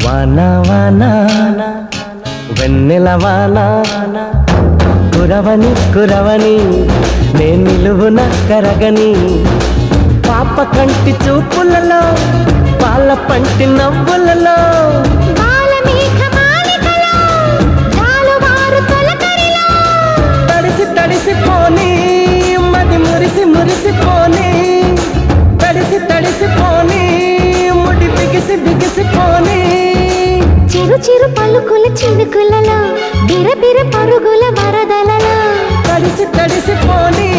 వానా వానా వెన్నెల వానా కురవని కురవని నే నిలువున కరగని పాప కంటి చూపులలో పాల పంటి నవ్వులలో తడిసి తడిసిపోని మది మురిసి మురిసిపోని తడిసి తడిసిపోని ముడి బిగిసి బిగిసిపోని చిరు చిరు పలుకుల చినుకులలో బిర బిర పరుగుల వరదలలో తడిసి తడిసిపోని